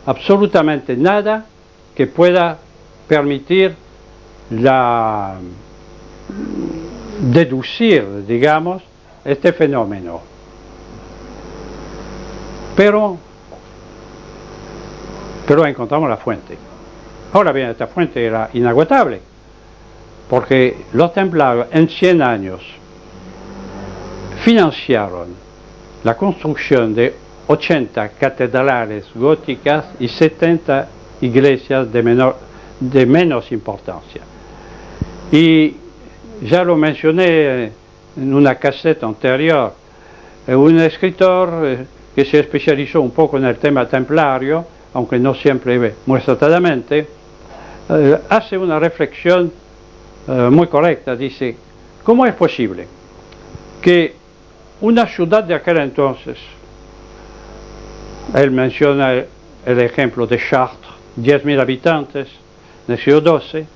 absolutamente nada que pueda permitir deducir, digamos, este fenómeno. Pero encontramos la fuente. Ahora bien, esta fuente era inagotable, porque los templarios en 100 años financiaron la construcción de 80 catedrales góticas y 70 iglesias de menos importancia. Y ya lo mencioné en una caseta anterior, un escritor que se especializó un poco en el tema templario, aunque no siempre muy acertadamente, hace una reflexión muy correcta. Dice: ¿cómo es posible que una ciudad de aquel entonces, él menciona el ejemplo de Chartres, 10.000 habitantes, en el siglo XII,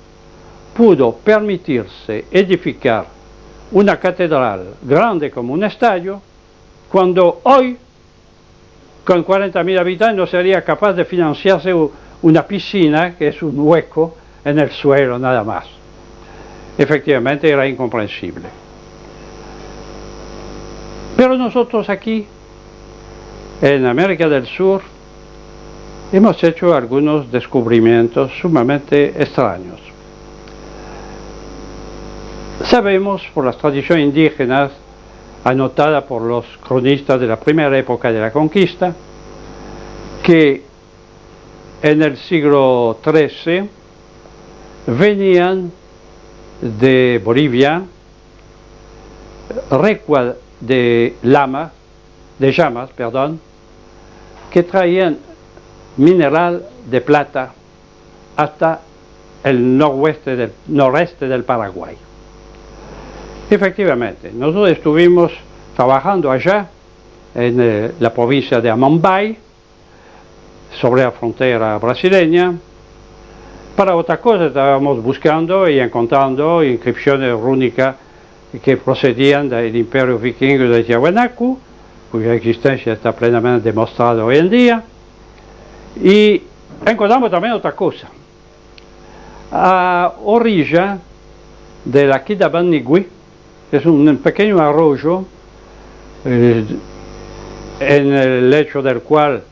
pudo permitirse edificar una catedral grande como un estadio, cuando hoy, con 40.000 habitantes, no sería capaz de financiarse una piscina, que es un hueco en el suelo nada más? Efectivamente era incomprensible. Pero nosotros aquí, en América del Sur, hemos hecho algunos descubrimientos sumamente extraños. Sabemos por las tradiciones indígenas, anotada por los cronistas de la primera época de la conquista, que en el siglo XIII venían de Bolivia recuas de llamas, que traían mineral de plata hasta el noreste del Paraguay. Efectivamente, nosotros estuvimos trabajando allá en la provincia de Amambay, sobre la frontera brasileña. Para otra cosa estábamos buscando y encontrando inscripciones rúnicas que procedían del imperio vikingo de Tiahuanaco, cuya existencia está plenamente demostrada hoy en día. Y encontramos también otra cosa. A orilla de la Quitabanigüí, que es un pequeño arroyo en el lecho del cual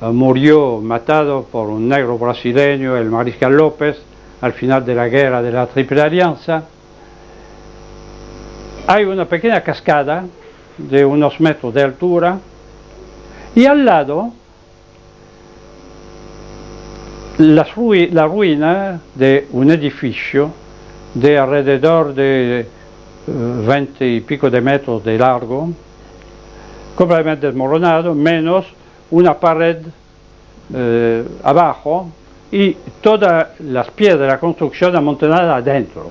murió matado por un negro brasileño, el mariscal López, al final de la guerra de la Triple Alianza. Hay una pequeña cascada de unos metros de altura y al lado la ruina de un edificio de alrededor de 20 y pico de metros de largo, completamente desmoronado, menos una pared abajo y todas las piedras de la construcción amontonadas adentro.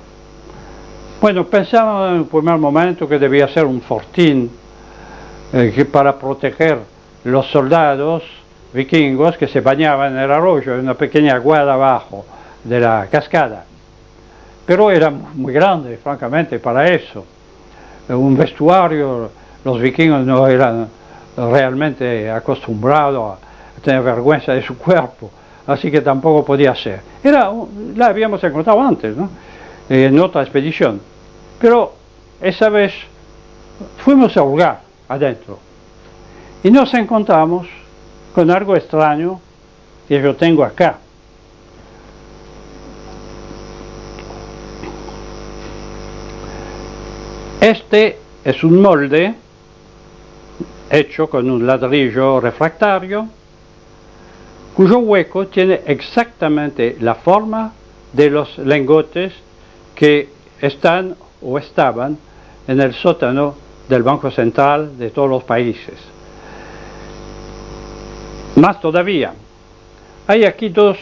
Bueno, pensamos en un primer momento que debía ser un fortín para proteger los soldados vikingos que se bañaban en el arroyo, en una pequeña aguada abajo de la cascada. Pero era muy grande, francamente, para eso. Un vestuario, los vikingos no eran realmente acostumbrados a tener vergüenza de su cuerpo, así que tampoco podía ser. La habíamos encontrado antes, ¿no? En otra expedición. Pero esa vez fuimos a hurgar adentro y nos encontramos con algo extraño que yo tengo acá. Este es un molde hecho con un ladrillo refractario, cuyo hueco tiene exactamente la forma de los lingotes que están o estaban en el sótano del Banco Central de todos los países. Más todavía, hay aquí dos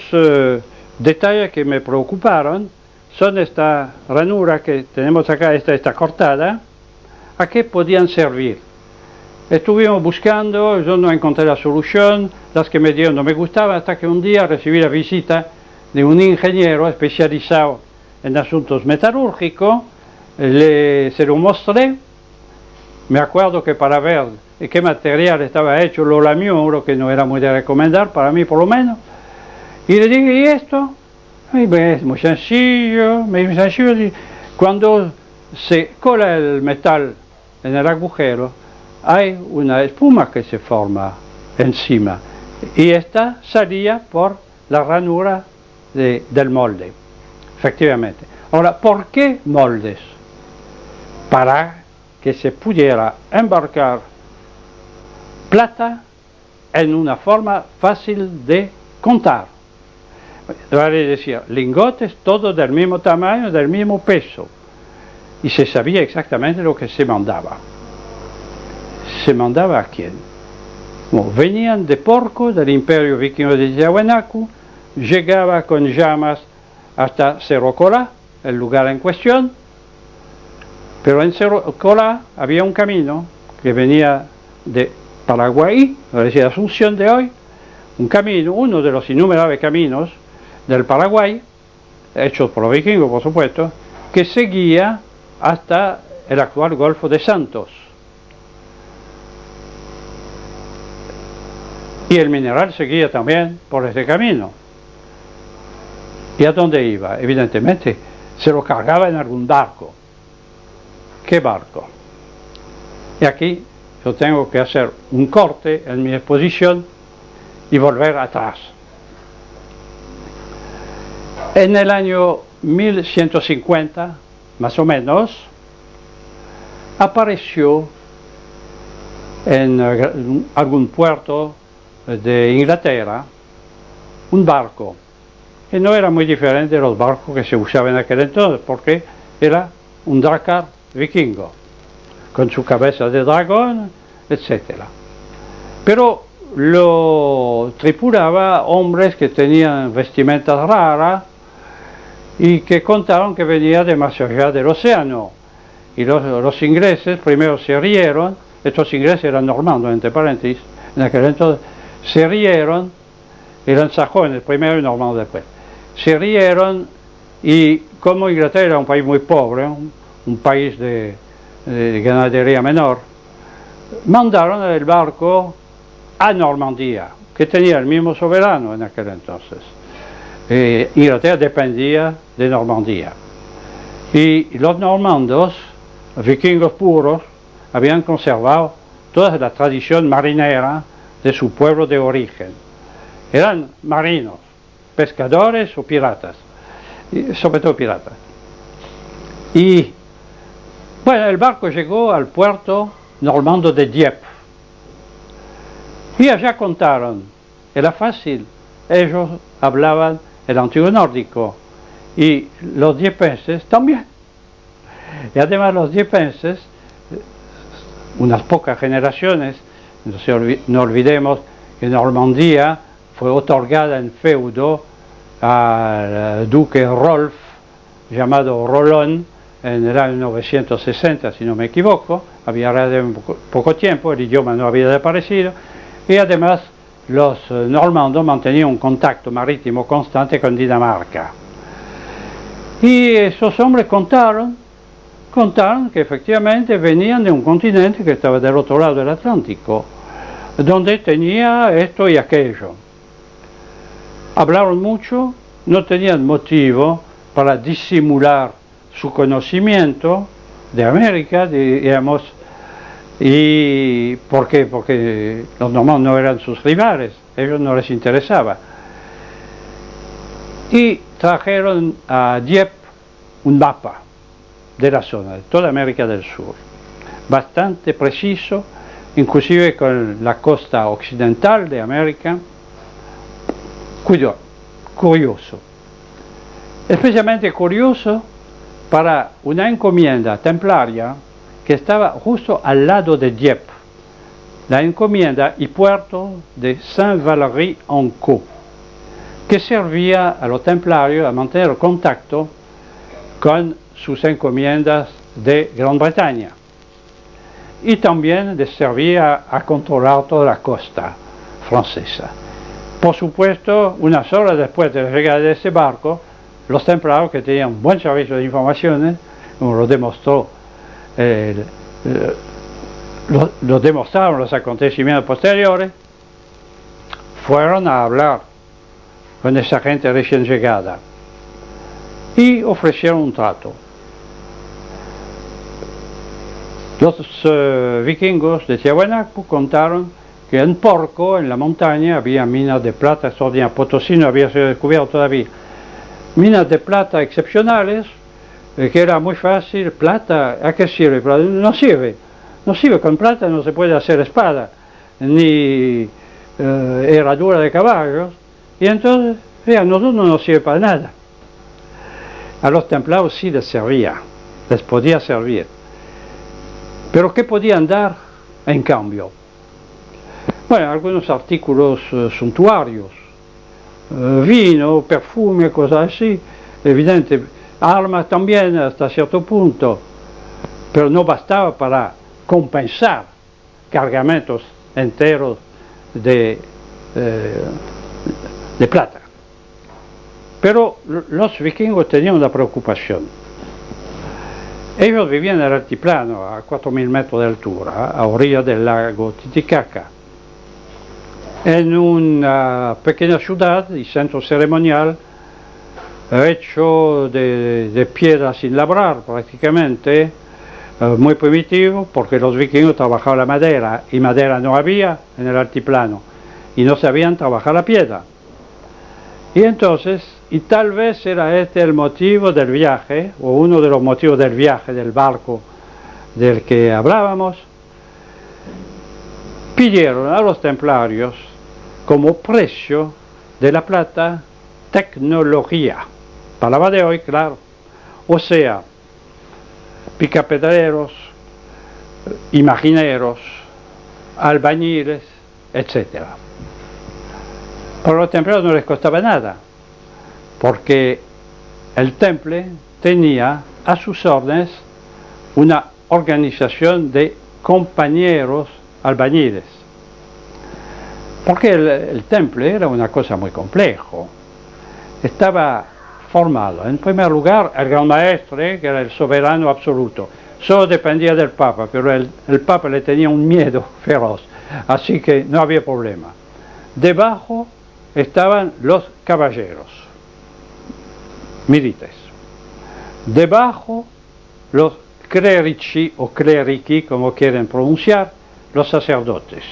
detalles que me preocuparon. Son esta ranura que tenemos acá, esta está cortada. ¿A qué podían servir? Estuvimos buscando, yo no encontré la solución, las que me dieron no me gustaban, hasta que un día recibí la visita de un ingeniero especializado en asuntos metalúrgicos. Se lo mostré. Me acuerdo que para ver qué material estaba hecho, lo lamió, lo que no era muy de recomendar, para mí por lo menos. Y le dije, ¿y esto? Y es muy sencillo, cuando se cola el metal en el agujero, hay una espuma que se forma encima, y esta salía por la ranura del molde, efectivamente. Ahora, ¿por qué moldes? Para que se pudiera embarcar plata en una forma fácil de contar. Vale decir, lingotes todos del mismo tamaño, del mismo peso. Y se sabía exactamente lo que se mandaba. ¿Se mandaba a quién? Bueno, venían de Porco, del imperio vikingo de Tiahuanacu, llegaba con llamas hasta Cerro Colá, el lugar en cuestión, pero en Cerro Colá había un camino que venía de Paraguay, es decir, Asunción de hoy, un camino, uno de los innumerables caminos del Paraguay, hechos por los vikingos por supuesto, que seguía hasta el actual Golfo de Santos. Y el mineral seguía también por este camino. ¿Y a dónde iba? Evidentemente se lo cargaba en algún barco. ¿Qué barco? Y aquí yo tengo que hacer un corte en mi exposición y volver atrás. En el año 1150, más o menos, apareció en algún puerto de Inglaterra un barco que no era muy diferente de los barcos que se usaban en aquel entonces, porque era un drakkar vikingo, con su cabeza de dragón, etc. Pero lo tripulaba hombres que tenían vestimentas raras y que contaron que venía de más allá del océano. Y los ingleses primero se rieron, estos ingleses eran normandos, entre paréntesis, en aquel entonces, se rieron, eran sajones primero y normandos después, se rieron, y como Inglaterra era un país muy pobre, un país de ganadería menor, mandaron el barco a Normandía, que tenía el mismo soberano en aquel entonces. Inglaterra dependía de Normandía. Y los normandos, vikingos puros, habían conservado toda la tradición marinera de su pueblo de origen. Eran marinos, pescadores o piratas, y sobre todo piratas. Y bueno, el barco llegó al puerto normando de Dieppe. Y allá contaron, era fácil, ellos hablaban el antiguo nórdico y los diepenses también. Y además los diepenses, unas pocas generaciones, no olvidemos que Normandía fue otorgada en feudo al duque Rolf, llamado Rolón, en el año 960, si no me equivoco. Había poco tiempo, el idioma no había desaparecido, y además los normandos mantenían un contacto marítimo constante con Dinamarca. Y esos hombres contaron que efectivamente venían de un continente que estaba del otro lado del Atlántico, donde tenía esto y aquello. Hablaron mucho, no tenían motivo para disimular su conocimiento de América, digamos. ¿Y por qué? Porque los normandos no eran sus rivales, a ellos no les interesaba. Y trajeron a Dieppe un mapa de la zona, de toda América del Sur, bastante preciso, inclusive con la costa occidental de América. Curioso, especialmente curioso para una encomienda templaria que estaba justo al lado de Dieppe, la encomienda y puerto de Saint-Valery-en-Caux, que servía a los templarios a mantener contacto con sus encomiendas de Gran Bretaña, y también les servía a controlar toda la costa francesa. Por supuesto, unas horas después de la llegada de ese barco, los templarios, que tenían un buen servicio de informaciones, como lo demostró lo demostraron los acontecimientos posteriores, fueron a hablar con esa gente recién llegada y ofrecieron un trato. Los vikingos de Tiahuanaco contaron que en Porco, en la montaña, había minas de plata extraordinarias. Potosí no había sido descubierto todavía. Minas de plata excepcionales, que era muy fácil. Plata, ¿a qué sirve? No sirve. No sirve, con plata no se puede hacer espada, ni herradura de caballos. Y entonces, a nosotros no nos sirve para nada. A los templarios sí les servía, les podía servir. Pero ¿qué podían dar en cambio? Bueno, algunos artículos suntuarios, vino, perfume, cosas así, evidente, armas también hasta cierto punto, pero no bastaba para compensar cargamentos enteros de plata. Pero los vikingos tenían una preocupación. Ellos vivían en el altiplano, a 4.000 metros de altura, a orillas del lago Titicaca, en una pequeña ciudad y centro ceremonial hecho de piedra sin labrar prácticamente, muy primitivo, porque los vikingos trabajaban la madera y madera no había en el altiplano y no sabían trabajar la piedra. Y entonces, y tal vez era este el motivo del viaje, o uno de los motivos del viaje del barco del que hablábamos, pidieron a los templarios como precio de la plata tecnología, palabra de hoy, claro, o sea, picapedreros, imagineros, albañiles, etc. Pero a los templarios no les costaba nada, porque el temple tenía a sus órdenes una organización de compañeros albañiles. Porque el temple era una cosa muy compleja. Estaba formado, en primer lugar, el gran maestre, que era el soberano absoluto. Solo dependía del Papa, pero el Papa le tenía un miedo feroz, así que no había problema. Debajo estaban los caballeros, milites. Debajo, los clerici o clerici, como quieren pronunciar, los sacerdotes.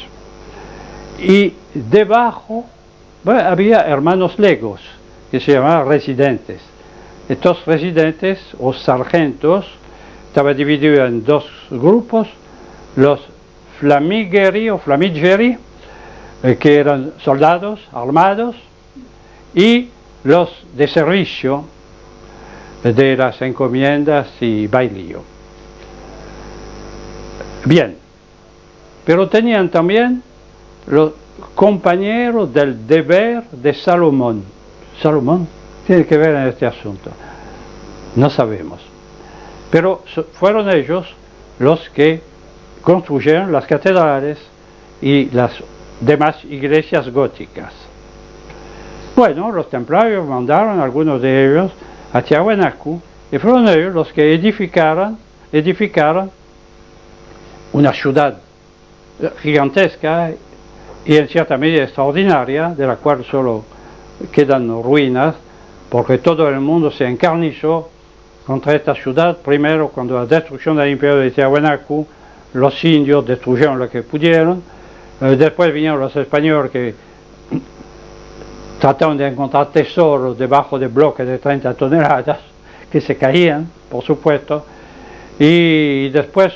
Y debajo, bueno, había hermanos legos, que se llamaban residentes. Estos residentes o sargentos estaban divididos en dos grupos: los flamigeri o flamigeri, que eran soldados armados, y los de servicio de las encomiendas y bailío. Bien, pero tenían también los compañeros del deber de Salomón. ¿Salomón tiene que ver en este asunto? No sabemos. Pero fueron ellos los que construyeron las catedrales y las demás iglesias góticas. Bueno, los templarios mandaron a algunos de ellos a Tiahuanaco y fueron ellos los que edificaron una ciudad gigantesca y en cierta medida extraordinaria, de la cual solo quedan ruinas, porque todo el mundo se encarnizó contra esta ciudad. Primero, cuando la destrucción del imperio de Tiahuanaco, los indios destruyeron lo que pudieron. Después vinieron los españoles que trataron de encontrar tesoros debajo de bloques de 30 toneladas, que se caían, por supuesto. Y después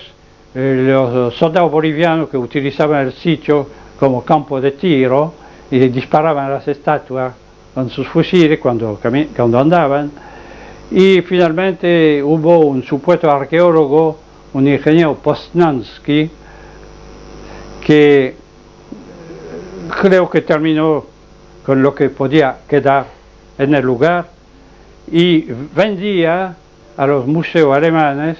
los soldados bolivianos que utilizaban el sitio como campo de tiro y disparaban a las estatuas con sus fusiles cuando andaban. Y finalmente hubo un supuesto arqueólogo, un ingeniero Poznański, que creo que terminó con lo que podía quedar en el lugar y vendía a los museos alemanes,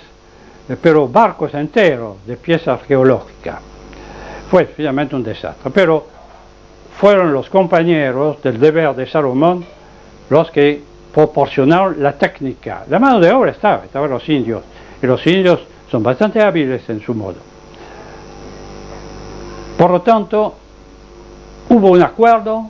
pero barcos enteros de piezas arqueológicas. Fue finalmente un desastre, pero fueron los compañeros del deber de Salomón los que proporcionaron la técnica. La mano de obra estaban los indios, y los indios son bastante hábiles en su modo. Por lo tanto, hubo un acuerdo